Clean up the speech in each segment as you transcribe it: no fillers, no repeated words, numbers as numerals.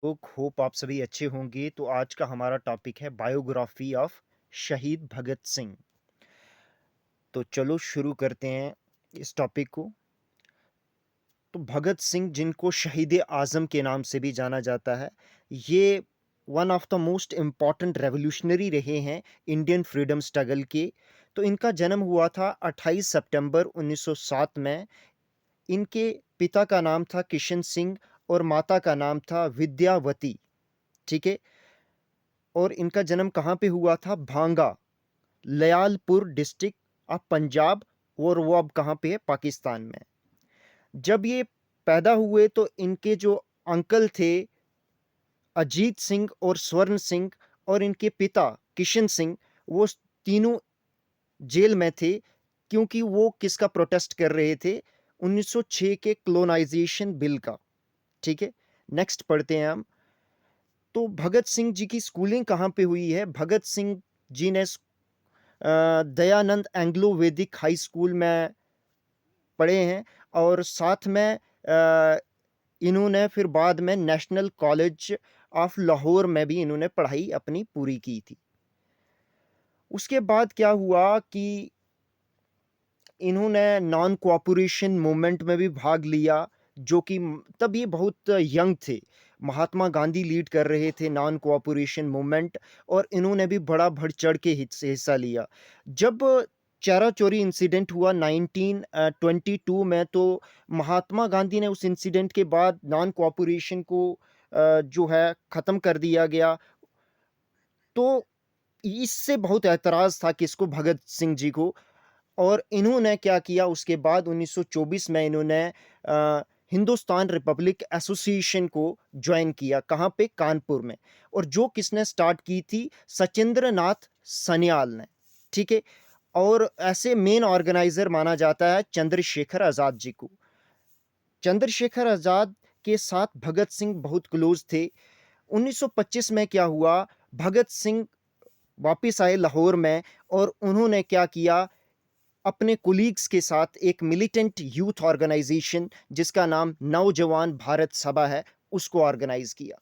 लोग होप आप सभी अच्छे होंगे। तो आज का हमारा टॉपिक है बायोग्राफी ऑफ शहीद भगत सिंह। तो चलो शुरू करते हैं इस टॉपिक को। तो भगत सिंह, जिनको शहीद आज़म के नाम से भी जाना जाता है, ये one of the most important revolutionary रहे हैं इंडियन फ्रीडम स्ट्रगल के। तो इनका जन्म हुआ था 28 सितंबर 1907 में। इनके पिता का नाम था किशन सिंह और माता का नाम था विद्यावती। ठीक है। और इनका जन्म कहाँ पे हुआ था? भांगा, लयालपुर डिस्ट्रिक्ट ऑफ पंजाब। और वो अब कहाँ पे है? पाकिस्तान में। जब ये पैदा हुए तो इनके जो अंकल थे अजीत सिंह और स्वर्ण सिंह, और इनके पिता किशन सिंह, वो तीनों जेल में थे क्योंकि वो किसका प्रोटेस्ट कर रहे थे? 1906 के कॉलोनाइजेशन बिल का। ठीक है। नेक्स्ट पढ़ते हैं हम। तो भगत सिंह जी की स्कूलिंग कहाँ पे हुई है? भगत सिंह जी ने दयानंद एंग्लो वैदिक हाई स्कूल में पढ़े हैं, और साथ में इन्होंने फिर बाद में नेशनल कॉलेज ऑफ लाहौर में भी इन्होंने पढ़ाई अपनी पूरी की थी। उसके बाद क्या हुआ कि इन्होंने नॉन कोऑपरेशन मूवमेंट में भी भाग लिया, जो कि तब ये बहुत यंग थे। महात्मा गांधी लीड कर रहे थे नॉन कोऑपरेशन मूवमेंट, और इन्होंने भी बड़ा बढ़ चढ़ के हिस्सा लिया। जब चेरा चोरी इंसिडेंट हुआ 1922 में, तो महात्मा गांधी ने उस इंसिडेंट के बाद नॉन कोऑपरेशन को जो है ख़त्म कर दिया गया। तो इससे बहुत एतराज़ था किसको? भगत सिंह जी को। और इन्होंने क्या किया उसके बाद? 1924 में इन्होंने हिंदुस्तान रिपब्लिक एसोसिएशन को ज्वाइन किया। कहाँ पे? कानपुर में। और जो किसने स्टार्ट की थी? सचिंद्र नाथ सन्याल ने। ठीक है। और ऐसे मेन ऑर्गेनाइजर माना जाता है चंद्रशेखर आज़ाद जी को। चंद्रशेखर आज़ाद के साथ भगत सिंह बहुत क्लोज थे। 1925 में क्या हुआ? भगत सिंह वापिस आए लाहौर में, और उन्होंने क्या किया? अपने कुलीग्स के साथ एक मिलिटेंट यूथ ऑर्गेनाइजेशन जिसका नाम नौजवान भारत सभा है, उसको ऑर्गेनाइज किया।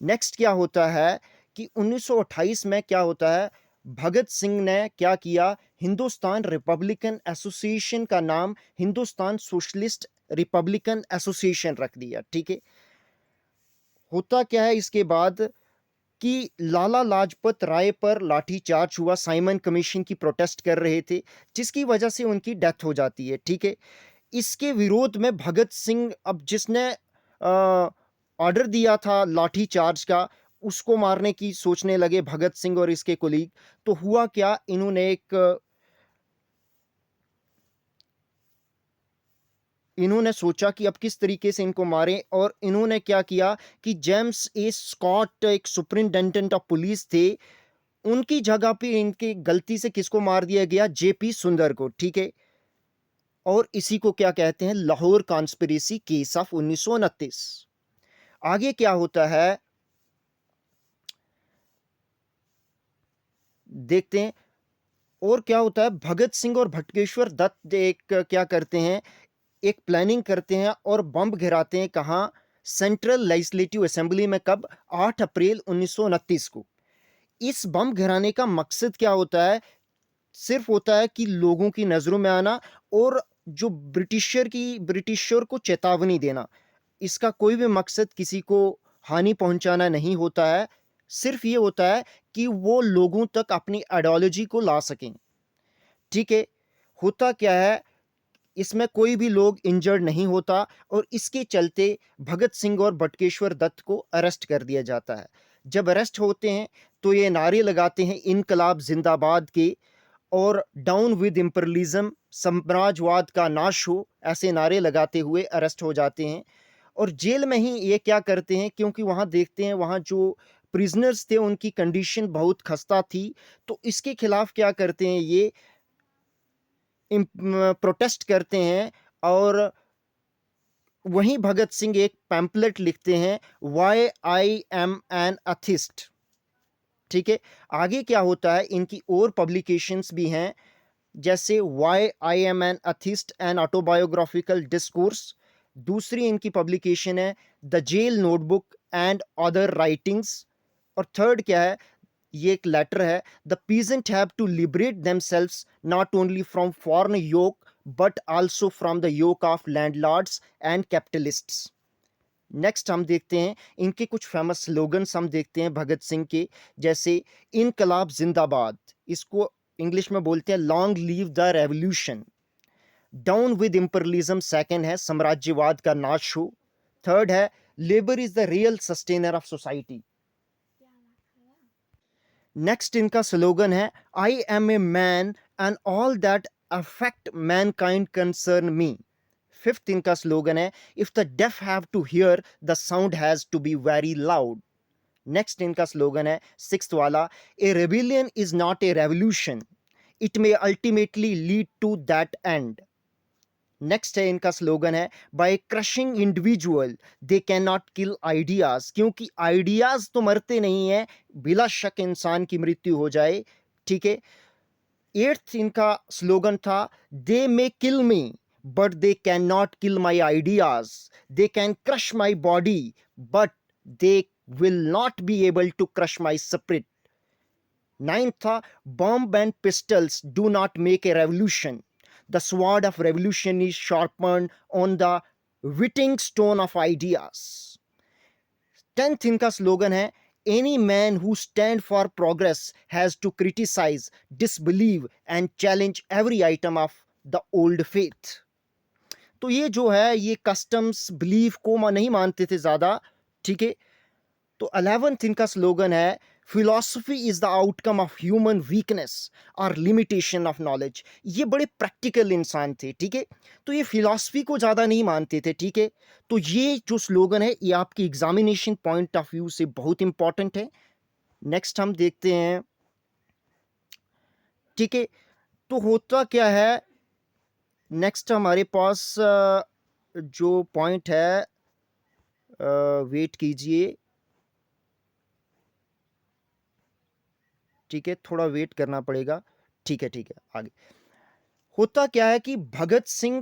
नेक्स्ट क्या होता है कि 1928 में क्या होता है? भगत सिंह ने क्या किया? हिंदुस्तान रिपब्लिकन एसोसिएशन का नाम हिंदुस्तान सोशलिस्ट रिपब्लिकन एसोसिएशन रख दिया। ठीक है। होता क्या है इसके बाद कि लाला लाजपत राय पर लाठीचार्ज हुआ। साइमन कमीशन की प्रोटेस्ट कर रहे थे, जिसकी वजह से उनकी डेथ हो जाती है। ठीक है। इसके विरोध में भगत सिंह, अब जिसने ऑर्डर दिया था लाठीचार्ज का, उसको मारने की सोचने लगे भगत सिंह और इसके कुलीग। तो हुआ क्या? इन्होंने सोचा कि अब किस तरीके से इनको मारें, और इन्होंने क्या किया कि जेम्स ए स्कॉट, एक सुपरिंटेंडेंट ऑफ पुलिस थे, उनकी जगह पे इनकी गलती से किसको मार दिया गया? जेपी सुंदर को। ठीक है। और इसी को क्या कहते हैं? Lahore conspiracy case of 1929। आगे क्या होता है देखते हैं। और क्या होता है? भगत सिंह और भटकेश्वर दत्त एक क्या करते हैं? एक प्लानिंग करते हैं और बम गिराते हैं। कहाँ? सेंट्रल लेजिस्लेटिव असेंबली में। कब? 8 अप्रैल 1929 को। इस बम गिराने का मकसद क्या होता है? सिर्फ होता है कि लोगों की नज़रों में आना, और जो ब्रिटिशर को चेतावनी देना। इसका कोई भी मकसद किसी को हानि पहुंचाना नहीं होता है। सिर्फ ये होता है कि वो लोगों तक अपनी आइडियोलॉजी को ला सकें। ठीक है। होता क्या है? इसमें कोई भी लोग इंजर्ड नहीं होता, और इसके चलते भगत सिंह और बटुकेश्वर दत्त को अरेस्ट कर दिया जाता है। जब अरेस्ट होते हैं तो ये नारे लगाते हैं इनकलाब जिंदाबाद के, और डाउन विद इम्परलिज्म, साम्राज्यवाद का नाश हो, ऐसे नारे लगाते हुए अरेस्ट हो जाते हैं। और जेल में ही ये क्या करते हैं, क्योंकि वहाँ देखते हैं वहाँ जो प्रिजनर्स थे उनकी कंडीशन बहुत खस्ता थी, तो इसके खिलाफ क्या करते हैं? ये प्रोटेस्ट करते हैं। और वहीं भगत सिंह एक पैम्पलेट लिखते हैं, वाई आई एम एन अथिस्ट। ठीक है। आगे क्या होता है? इनकी और पब्लिकेशंस भी हैं, जैसे why I am an atheist and autobiographical discourse. दूसरी इनकी पब्लिकेशन है the jail notebook and other writings. और थर्ड क्या है, ये एक लेटर है, the peasant have to liberate themselves not only from foreign yoke but also from the yoke of landlords and capitalists. Next हम देखते हैं इनके कुछ फेमस स्लोगन्स हम देखते हैं भगत सिंह के, जैसे इनकलाब जिंदाबाद, इसको इंग्लिश में बोलते हैं long live the revolution. Down with imperialism second है, साम्राज्यवाद का नाश हो। थर्ड है, labour is the real sustainer of society. Next इनका स्लोगन है, I am a man and all that affect mankind concern me. Fifth इनका स्लोगन है, if the deaf have to hear the sound has to be very loud. Next इनका slogan है sixth वाला, a rebellion is not a revolution, it may ultimately lead to that end. Next है इनका slogan है, by crushing individual they can not kill ideas, क्योंकि ideas तो मरते नहीं है, बिला शक इंसान की मृत्यु हो जाए, ठीक है। एट्थ इनका स्लोगन था, they may kill me but they can not kill my ideas, they can crush my body but they will not be able to crush my spirit. Ninth था, bomb and pistols do not make a revolution. The sword of revolution is sharpened on the whetting stone of ideas. 10th इनका slogan है, any man who stand for progress has to criticize, disbelieve and challenge every item of the old faith. तो ये जो है ये customs belief को नहीं मानते थे ज़्यादा, ठीक है। तो 11th इनका स्लोगन है, philosophy is the outcome of human weakness और लिमिटेशन ऑफ नॉलेज। ये बड़े प्रैक्टिकल इंसान थे, ठीक है। तो ये फिलॉसफी को ज़्यादा नहीं मानते थे, ठीक है। तो ये जो स्लोगन है ये आपकी एग्जामिनेशन पॉइंट ऑफ व्यू से बहुत इंपॉर्टेंट है। नेक्स्ट हम देखते हैं, ठीक है। तो होता क्या है, नेक्स्ट हमारे पास जो पॉइंट है, वेट कीजिए, ठीक है, थोड़ा वेट करना पड़ेगा, ठीक है ठीक है। आगे होता क्या है कि भगत सिंह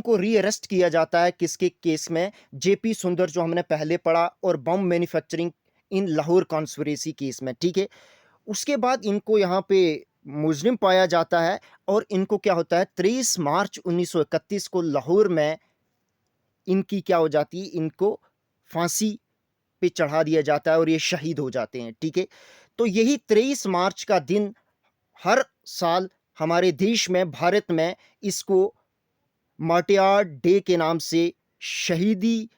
को रीअरेस्ट किया जाता है, किसके केस में, जेपी सुंदर जो हमने पहले पढ़ा, और bomb manufacturing in Lahore conspiracy case में, ठीक है। उसके बाद इनको यहाँ पे मुजरिम पाया जाता है और इनको क्या होता है, 23 मार्च 1931 को लाहौर में इनकी क्या हो जाती है, इनको फांसी पे चढ़ा दिया जाता है और ये शहीद हो जाते हैं, ठीक है। तो यही 23 मार्च का दिन हर साल हमारे देश में, भारत में, इसको मार्टियार्ड डे के नाम से, शहीदी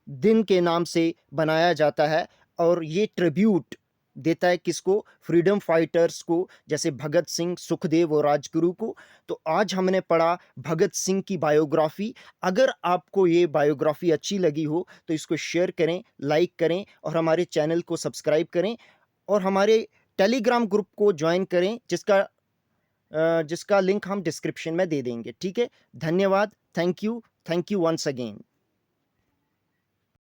दिन के नाम से बनाया जाता है। और ये ट्रिब्यूट देता है किसको, फ्रीडम फाइटर्स को, जैसे भगत सिंह, सुखदेव और राजगुरु को। तो आज हमने पढ़ा भगत सिंह की बायोग्राफी। अगर आपको ये बायोग्राफी अच्छी लगी हो तो इसको शेयर करें, लाइक करें और हमारे चैनल को सब्सक्राइब करें और हमारे टेलीग्राम ग्रुप को ज्वाइन करें, जिसका लिंक हम डिस्क्रिप्शन में दे देंगे, ठीक है। धन्यवाद, थैंक यू वंस अगेन।